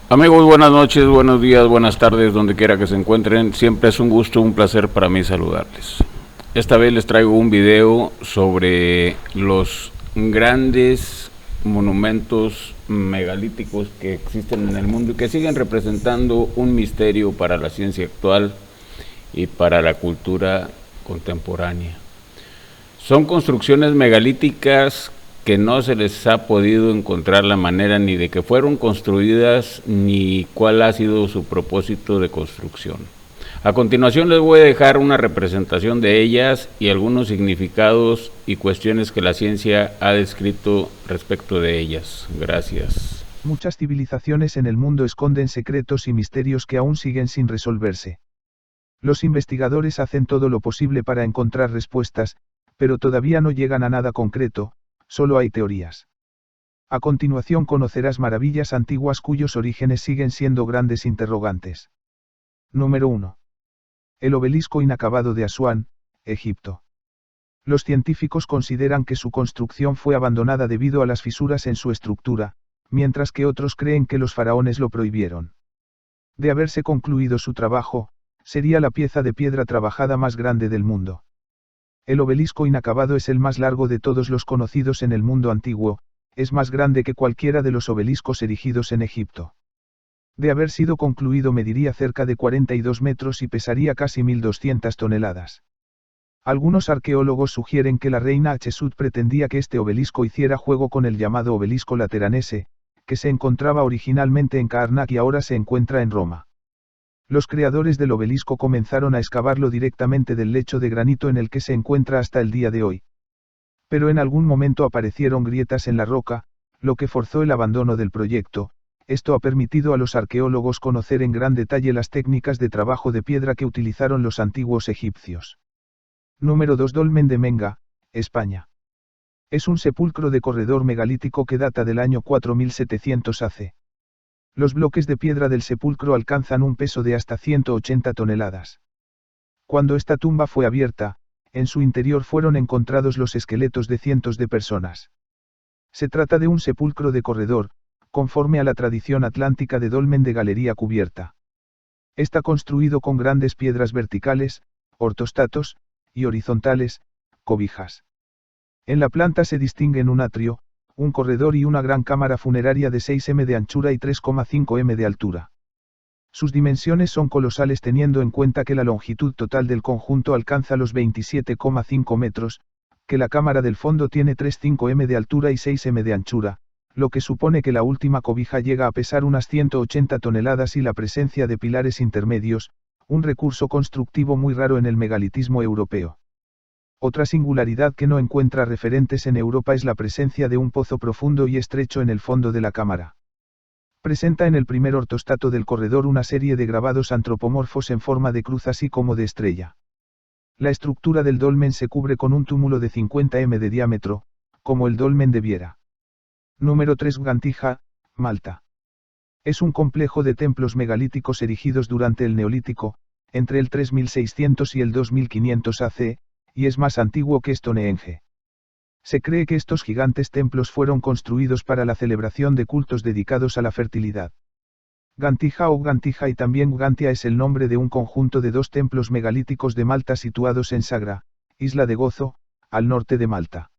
Amigos, buenas noches, buenos días, buenas tardes, donde quiera que se encuentren. Siempre es un gusto, un placer para mí saludarles. Esta vez les traigo un video sobre los grandes monumentos megalíticos que existen en el mundo y que siguen representando un misterio para la ciencia actual y para la cultura contemporánea. Son construcciones megalíticas que no se les ha podido encontrar la manera ni de que fueron construidas ni cuál ha sido su propósito de construcción. A continuación les voy a dejar una representación de ellas y algunos significados y cuestiones que la ciencia ha descrito respecto de ellas. Gracias. Muchas civilizaciones en el mundo esconden secretos y misterios que aún siguen sin resolverse. Los investigadores hacen todo lo posible para encontrar respuestas, pero todavía no llegan a nada concreto, solo hay teorías. A continuación conocerás maravillas antiguas cuyos orígenes siguen siendo grandes interrogantes. Número 1. El obelisco inacabado de Asuán, Egipto. Los científicos consideran que su construcción fue abandonada debido a las fisuras en su estructura, mientras que otros creen que los faraones lo prohibieron. De haberse concluido su trabajo, sería la pieza de piedra trabajada más grande del mundo. El obelisco inacabado es el más largo de todos los conocidos en el mundo antiguo, es más grande que cualquiera de los obeliscos erigidos en Egipto. De haber sido concluido mediría cerca de 42 metros y pesaría casi 1200 toneladas. Algunos arqueólogos sugieren que la reina Hatshepsut pretendía que este obelisco hiciera juego con el llamado obelisco lateranense, que se encontraba originalmente en Karnak y ahora se encuentra en Roma. Los creadores del obelisco comenzaron a excavarlo directamente del lecho de granito en el que se encuentra hasta el día de hoy. Pero en algún momento aparecieron grietas en la roca, lo que forzó el abandono del proyecto. Esto ha permitido a los arqueólogos conocer en gran detalle las técnicas de trabajo de piedra que utilizaron los antiguos egipcios. Número 2. Dolmen de Menga, España. Es un sepulcro de corredor megalítico que data del año 4700 AC. Los bloques de piedra del sepulcro alcanzan un peso de hasta 180 toneladas. Cuando esta tumba fue abierta, en su interior fueron encontrados los esqueletos de cientos de personas. Se trata de un sepulcro de corredor, conforme a la tradición atlántica de dolmen de galería cubierta. Está construido con grandes piedras verticales, ortostatos, y horizontales, cobijas. En la planta se distinguen un atrio, un corredor y una gran cámara funeraria de 6 m de anchura y 3,5 m de altura. Sus dimensiones son colosales teniendo en cuenta que la longitud total del conjunto alcanza los 27,5 metros, que la cámara del fondo tiene 3,5 m de altura y 6 m de anchura, lo que supone que la última cobija llega a pesar unas 180 toneladas y la presencia de pilares intermedios, un recurso constructivo muy raro en el megalitismo europeo. Otra singularidad que no encuentra referentes en Europa es la presencia de un pozo profundo y estrecho en el fondo de la cámara. Presenta en el primer ortostato del corredor una serie de grabados antropomorfos en forma de cruz así como de estrella. La estructura del dolmen se cubre con un túmulo de 50 m de diámetro, como el dolmen de Viera. Número 3. Gantija, Malta. Es un complejo de templos megalíticos erigidos durante el Neolítico, entre el 3600 y el 2500 AC, y es más antiguo que Stonehenge. Se cree que estos gigantes templos fueron construidos para la celebración de cultos dedicados a la fertilidad. Gantija o Gantija y también Gantia es el nombre de un conjunto de 2 templos megalíticos de Malta situados en Sagra, isla de Gozo, al norte de Malta.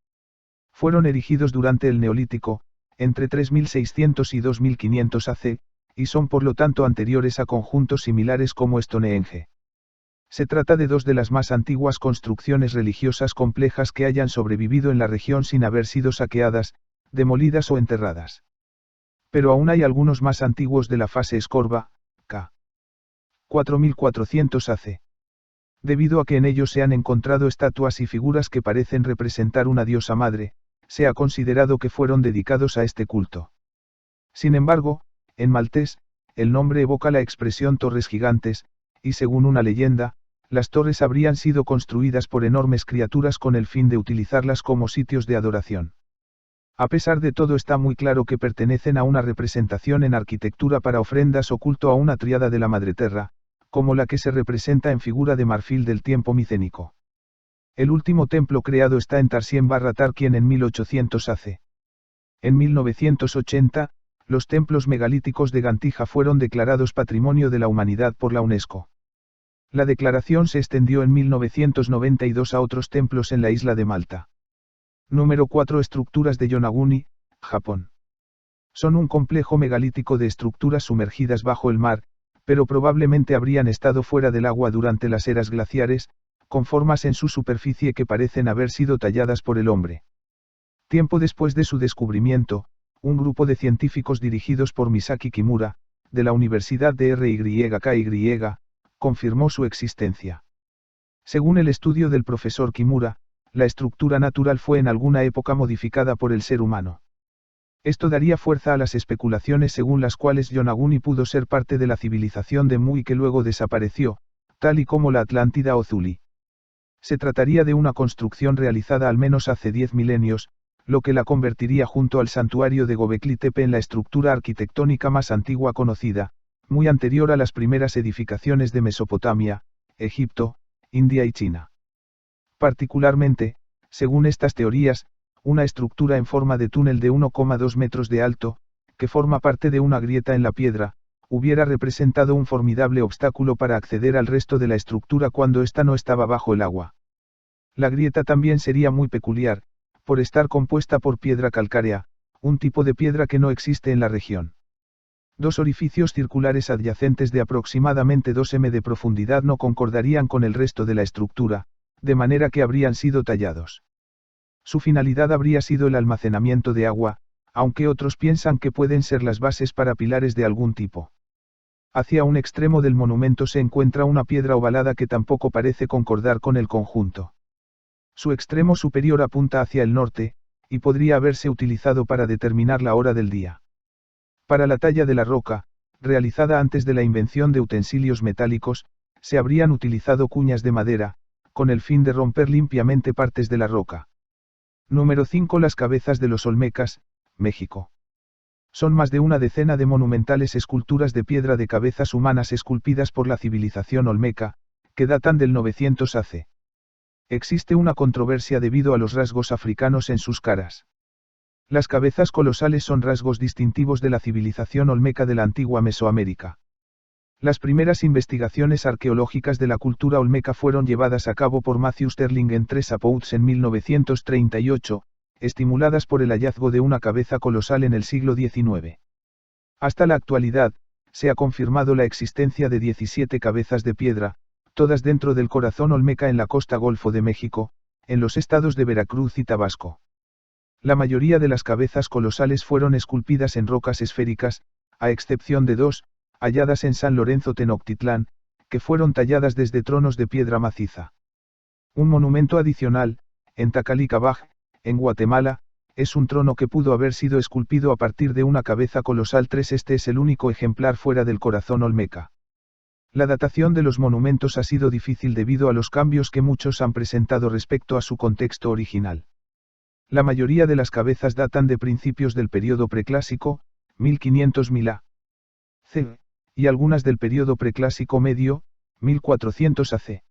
Fueron erigidos durante el Neolítico, entre 3600 y 2500 AC, y son por lo tanto anteriores a conjuntos similares como Stonehenge. Se trata de 2 de las más antiguas construcciones religiosas complejas que hayan sobrevivido en la región sin haber sido saqueadas, demolidas o enterradas. Pero aún hay algunos más antiguos de la fase Escorva, ca. 4400 AC. Debido a que en ellos se han encontrado estatuas y figuras que parecen representar una diosa madre, se ha considerado que fueron dedicados a este culto. Sin embargo, en maltés, el nombre evoca la expresión torres gigantes, y según una leyenda, las torres habrían sido construidas por enormes criaturas con el fin de utilizarlas como sitios de adoración. A pesar de todo está muy claro que pertenecen a una representación en arquitectura para ofrendas o culto a una tríada de la Madre Terra, como la que se representa en figura de marfil del tiempo micénico. El último templo creado está en Tarsien-Tarquien en 1800 AC. En 1980, Los templos megalíticos de Gantija fueron declarados Patrimonio de la Humanidad por la UNESCO. La declaración se extendió en 1992 a otros templos en la isla de Malta. Número 4. Estructuras de Yonaguni, Japón. Son un complejo megalítico de estructuras sumergidas bajo el mar, pero probablemente habrían estado fuera del agua durante las eras glaciares, con formas en su superficie que parecen haber sido talladas por el hombre. Tiempo después de su descubrimiento, un grupo de científicos dirigidos por Misaki Kimura, de la Universidad de RYKY, confirmó su existencia. Según el estudio del profesor Kimura, la estructura natural fue en alguna época modificada por el ser humano. Esto daría fuerza a las especulaciones según las cuales Yonaguni pudo ser parte de la civilización de Mu y que luego desapareció, tal y como la Atlántida o Zuli. Se trataría de una construcción realizada al menos hace 10 milenios, lo que la convertiría junto al santuario de Gobekli Tepe en la estructura arquitectónica más antigua conocida, muy anterior a las primeras edificaciones de Mesopotamia, Egipto, India y China. Particularmente, según estas teorías, una estructura en forma de túnel de 1,2 metros de alto, que forma parte de una grieta en la piedra, hubiera representado un formidable obstáculo para acceder al resto de la estructura cuando ésta no estaba bajo el agua. La grieta también sería muy peculiar, por estar compuesta por piedra calcárea, un tipo de piedra que no existe en la región. Dos orificios circulares adyacentes de aproximadamente 2 m de profundidad no concordarían con el resto de la estructura, de manera que habrían sido tallados. Su finalidad habría sido el almacenamiento de agua, aunque otros piensan que pueden ser las bases para pilares de algún tipo. Hacia un extremo del monumento se encuentra una piedra ovalada que tampoco parece concordar con el conjunto. Su extremo superior apunta hacia el norte, y podría haberse utilizado para determinar la hora del día. Para la talla de la roca, realizada antes de la invención de utensilios metálicos, se habrían utilizado cuñas de madera, con el fin de romper limpiamente partes de la roca. Número 5. Las cabezas de los Olmecas, México. Son más de una decena de monumentales esculturas de piedra de cabezas humanas esculpidas por la civilización olmeca, que datan del 900 AC. Existe una controversia debido a los rasgos africanos en sus caras. Las cabezas colosales son rasgos distintivos de la civilización olmeca de la antigua Mesoamérica. Las primeras investigaciones arqueológicas de la cultura olmeca fueron llevadas a cabo por Matthew Sterling en Tres Apouts en 1938, estimuladas por el hallazgo de una cabeza colosal en el siglo XIX. Hasta la actualidad, se ha confirmado la existencia de 17 cabezas de piedra, todas dentro del corazón olmeca en la costa Golfo de México, en los estados de Veracruz y Tabasco. La mayoría de las cabezas colosales fueron esculpidas en rocas esféricas, a excepción de dos, halladas en San Lorenzo Tenochtitlán, que fueron talladas desde tronos de piedra maciza. Un monumento adicional, en Tacalica-Baj, en Guatemala, es un trono que pudo haber sido esculpido a partir de una cabeza colosal. Este es el único ejemplar fuera del corazón olmeca. La datación de los monumentos ha sido difícil debido a los cambios que muchos han presentado respecto a su contexto original. La mayoría de las cabezas datan de principios del período preclásico, 1500 AC, y algunas del período preclásico medio, 1400 AC.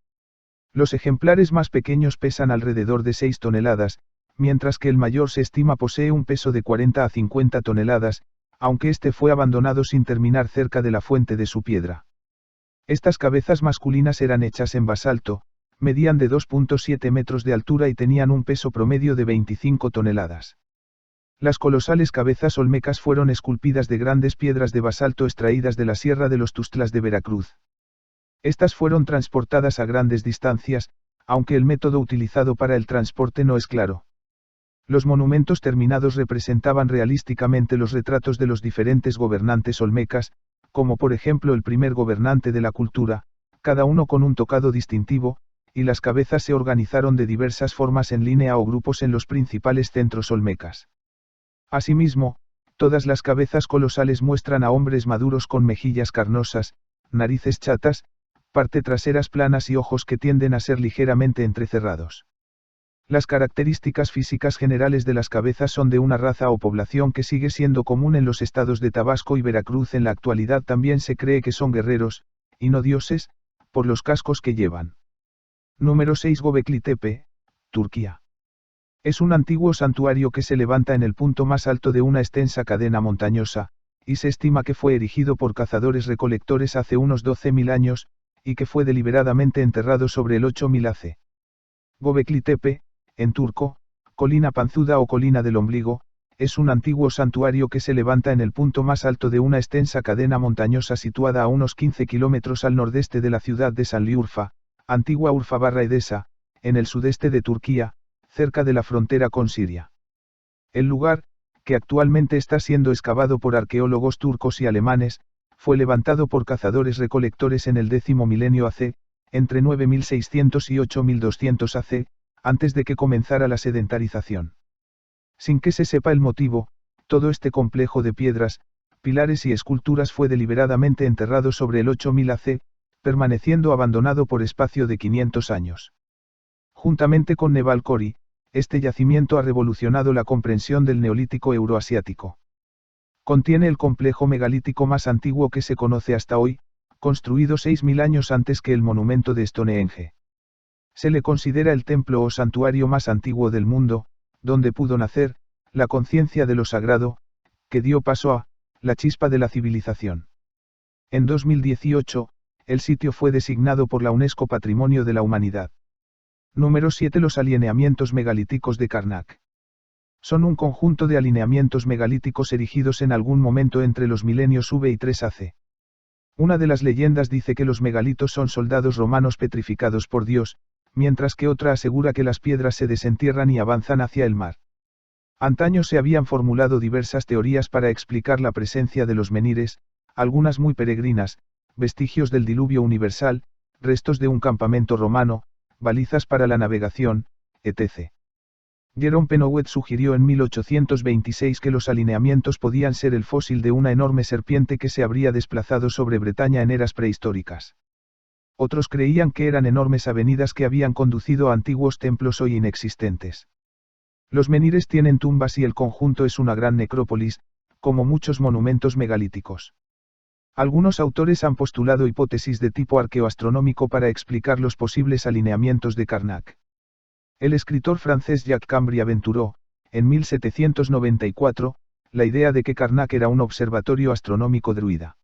Los ejemplares más pequeños pesan alrededor de 6 toneladas, mientras que el mayor se estima posee un peso de 40 a 50 toneladas, aunque este fue abandonado sin terminar cerca de la fuente de su piedra. Estas cabezas masculinas eran hechas en basalto, medían de 2,7 metros de altura y tenían un peso promedio de 25 toneladas. Las colosales cabezas olmecas fueron esculpidas de grandes piedras de basalto extraídas de la Sierra de los Tuxtlas de Veracruz. Estas fueron transportadas a grandes distancias, aunque el método utilizado para el transporte no es claro. Los monumentos terminados representaban realísticamente los retratos de los diferentes gobernantes olmecas, como por ejemplo el primer gobernante de la cultura, cada uno con un tocado distintivo, y las cabezas se organizaron de diversas formas en línea o grupos en los principales centros olmecas. Asimismo, todas las cabezas colosales muestran a hombres maduros con mejillas carnosas, narices chatas, parte traseras planas y ojos que tienden a ser ligeramente entrecerrados. Las características físicas generales de las cabezas son de una raza o población que sigue siendo común en los estados de Tabasco y Veracruz. En la actualidad también se cree que son guerreros, y no dioses, por los cascos que llevan. Número 6. Gobekli Tepe, Turquía. Es un antiguo santuario que se levanta en el punto más alto de una extensa cadena montañosa, y se estima que fue erigido por cazadores-recolectores hace unos 12.000 años, y que fue deliberadamente enterrado sobre el 8.000 AC. Göbekli Tepe, en turco, Colina Panzuda o Colina del Ombligo, es un antiguo santuario que se levanta en el punto más alto de una extensa cadena montañosa situada a unos 15 kilómetros al nordeste de la ciudad de Şanlıurfa, antigua Urfa/Edesa, en el sudeste de Turquía, cerca de la frontera con Siria. El lugar, que actualmente está siendo excavado por arqueólogos turcos y alemanes, fue levantado por cazadores-recolectores en el 10º milenio AC, entre 9600 y 8200 AC, antes de que comenzara la sedentarización. Sin que se sepa el motivo, todo este complejo de piedras, pilares y esculturas fue deliberadamente enterrado sobre el 8000 AC, permaneciendo abandonado por espacio de 500 años. Juntamente con Nevalcori, este yacimiento ha revolucionado la comprensión del Neolítico euroasiático. Contiene el complejo megalítico más antiguo que se conoce hasta hoy, construido 6000 años antes que el monumento de Stonehenge. Se le considera el templo o santuario más antiguo del mundo, donde pudo nacer, la conciencia de lo sagrado, que dio paso a, la chispa de la civilización. En 2018, el sitio fue designado por la UNESCO Patrimonio de la Humanidad. Número 7. Los alineamientos megalíticos de Karnak. Son un conjunto de alineamientos megalíticos erigidos en algún momento entre los milenios V y 3 AC. Una de las leyendas dice que los megalitos son soldados romanos petrificados por Dios, mientras que otra asegura que las piedras se desentierran y avanzan hacia el mar. Antaño se habían formulado diversas teorías para explicar la presencia de los menhires, algunas muy peregrinas, vestigios del diluvio universal, restos de un campamento romano, balizas para la navegación, etc. Jerome Penhowet sugirió en 1826 que los alineamientos podían ser el fósil de una enorme serpiente que se habría desplazado sobre Bretaña en eras prehistóricas. Otros creían que eran enormes avenidas que habían conducido a antiguos templos hoy inexistentes. Los menhires tienen tumbas y el conjunto es una gran necrópolis, como muchos monumentos megalíticos. Algunos autores han postulado hipótesis de tipo arqueoastronómico para explicar los posibles alineamientos de Karnak. El escritor francés Jacques Cambry aventuró, en 1794, la idea de que Karnak era un observatorio astronómico druida.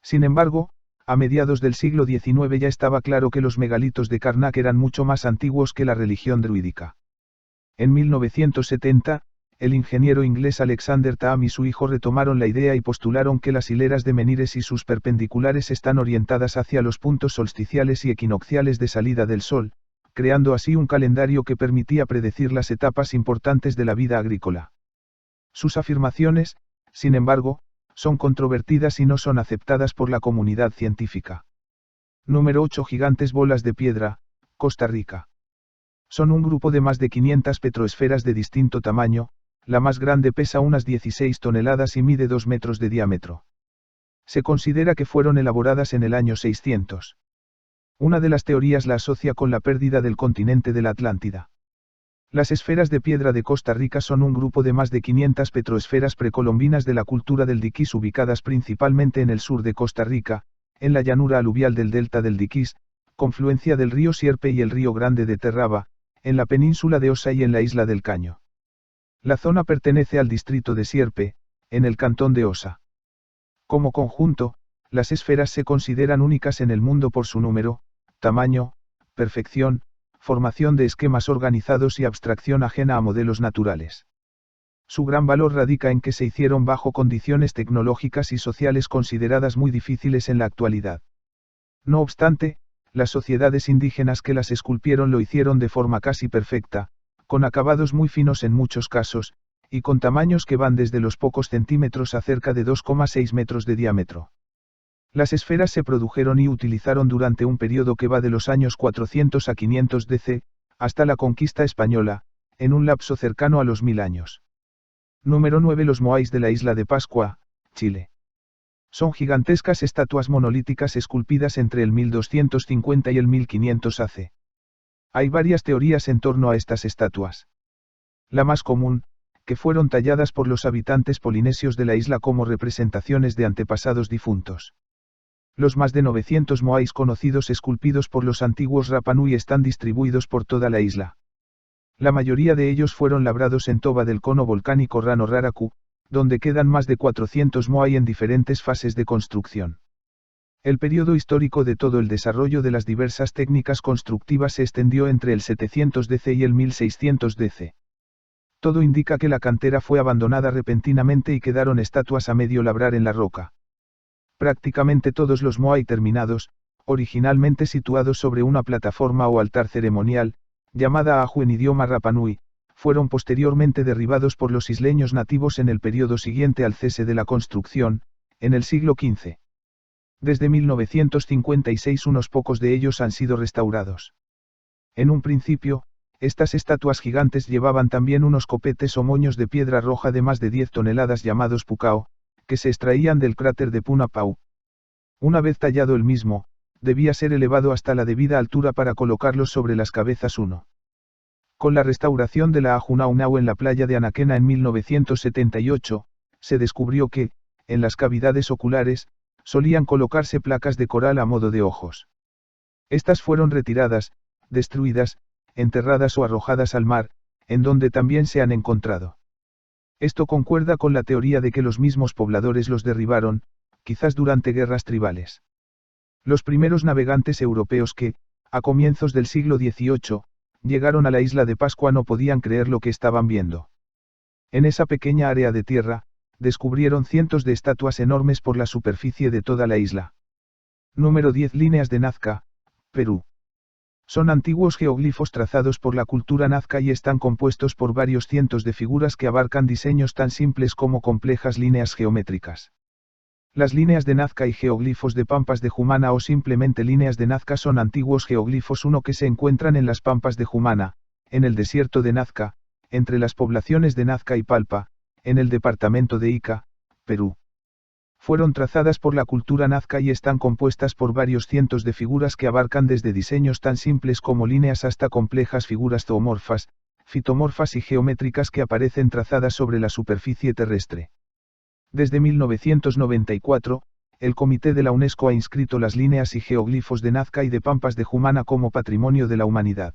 Sin embargo, a mediados del siglo XIX ya estaba claro que los megalitos de Karnak eran mucho más antiguos que la religión druídica. En 1970, el ingeniero inglés Alexander Tamm y su hijo retomaron la idea y postularon que las hileras de menhires y sus perpendiculares están orientadas hacia los puntos solsticiales y equinocciales de salida del Sol, creando así un calendario que permitía predecir las etapas importantes de la vida agrícola. Sus afirmaciones, sin embargo, son controvertidas y no son aceptadas por la comunidad científica. Número 8. Gigantes bolas de piedra, Costa Rica. Son un grupo de más de 500 petroesferas de distinto tamaño, la más grande pesa unas 16 toneladas y mide 2 metros de diámetro. Se considera que fueron elaboradas en el año 600. Una de las teorías la asocia con la pérdida del continente de la Atlántida. Las esferas de piedra de Costa Rica son un grupo de más de 500 petroesferas precolombinas de la cultura del Diquís ubicadas principalmente en el sur de Costa Rica, en la llanura aluvial del delta del Diquís, confluencia del río Sierpe y el río Grande de Terraba, en la península de Osa y en la isla del Caño. La zona pertenece al distrito de Sierpe, en el cantón de Osa. Como conjunto, las esferas se consideran únicas en el mundo por su número, tamaño, perfección, formación de esquemas organizados y abstracción ajena a modelos naturales. Su gran valor radica en que se hicieron bajo condiciones tecnológicas y sociales consideradas muy difíciles en la actualidad. No obstante, las sociedades indígenas que las esculpieron lo hicieron de forma casi perfecta, con acabados muy finos en muchos casos, y con tamaños que van desde los pocos centímetros a cerca de 2,6 metros de diámetro. Las esferas se produjeron y utilizaron durante un periodo que va de los años 400 a 500 DC, hasta la conquista española, en un lapso cercano a los 1000 años. Número 9. Los moais de la isla de Pascua, Chile. Son gigantescas estatuas monolíticas esculpidas entre el 1250 y el 1500 AC. Hay varias teorías en torno a estas estatuas. La más común, que fueron talladas por los habitantes polinesios de la isla como representaciones de antepasados difuntos. Los más de 900 moais conocidos esculpidos por los antiguos Rapa Nui están distribuidos por toda la isla. La mayoría de ellos fueron labrados en toba del cono volcánico Rano Raraku, donde quedan más de 400 moai en diferentes fases de construcción. El periodo histórico de todo el desarrollo de las diversas técnicas constructivas se extendió entre el 700 DC y el 1600 DC. Todo indica que la cantera fue abandonada repentinamente y quedaron estatuas a medio labrar en la roca. Prácticamente todos los moai terminados, originalmente situados sobre una plataforma o altar ceremonial, llamada Ahu en idioma Rapanui, fueron posteriormente derribados por los isleños nativos en el periodo siguiente al cese de la construcción, en el siglo XV. Desde 1956 unos pocos de ellos han sido restaurados. En un principio, estas estatuas gigantes llevaban también unos copetes o moños de piedra roja de más de 10 toneladas llamados pukao, que se extraían del cráter de Punapau. Una vez tallado el mismo, debía ser elevado hasta la debida altura para colocarlos sobre las cabezas uno. Con la restauración de la Ajunaunau en la playa de Anaquena en 1978, se descubrió que, en las cavidades oculares, solían colocarse placas de coral a modo de ojos. Estas fueron retiradas, destruidas, enterradas o arrojadas al mar, en donde también se han encontrado. Esto concuerda con la teoría de que los mismos pobladores los derribaron, quizás durante guerras tribales. Los primeros navegantes europeos que, a comienzos del siglo XVIII, llegaron a la isla de Pascua no podían creer lo que estaban viendo. En esa pequeña área de tierra, descubrieron cientos de estatuas enormes por la superficie de toda la isla. Número 10 Líneas de Nazca, Perú. Son antiguos geoglifos trazados por la cultura nazca y están compuestos por varios cientos de figuras que abarcan diseños tan simples como complejas líneas geométricas. Las líneas de Nazca y geoglifos de Pampas de Jumana o simplemente líneas de Nazca son antiguos geoglifos que se encuentran en las Pampas de Jumana, en el desierto de Nazca, entre las poblaciones de Nazca y Palpa, en el departamento de Ica, Perú. Fueron trazadas por la cultura nazca y están compuestas por varios cientos de figuras que abarcan desde diseños tan simples como líneas hasta complejas figuras zoomorfas, fitomorfas y geométricas que aparecen trazadas sobre la superficie terrestre. Desde 1994, el Comité de la UNESCO ha inscrito las líneas y geoglifos de Nazca y de Pampas de Jumana como Patrimonio de la Humanidad.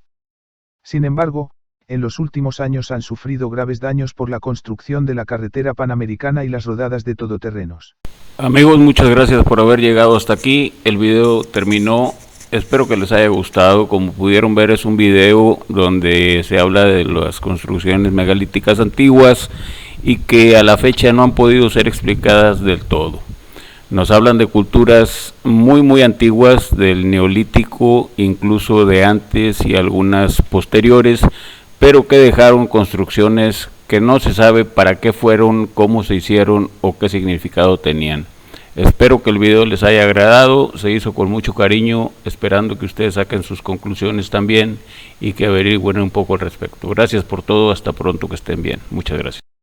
Sin embargo, en los últimos años han sufrido graves daños por la construcción de la carretera panamericana y las rodadas de todoterrenos. Amigos, muchas gracias por haber llegado hasta aquí. El video terminó. Espero que les haya gustado. Como pudieron ver, es un video donde se habla de las construcciones megalíticas antiguas y que a la fecha no han podido ser explicadas del todo. Nos hablan de culturas muy antiguas, del neolítico, incluso de antes y algunas posteriores, pero que dejaron construcciones que no se sabe para qué fueron, cómo se hicieron o qué significado tenían. Espero que el video les haya agradado, se hizo con mucho cariño, esperando que ustedes saquen sus conclusiones también y que averigüen un poco al respecto. Gracias por todo, hasta pronto, que estén bien. Muchas gracias.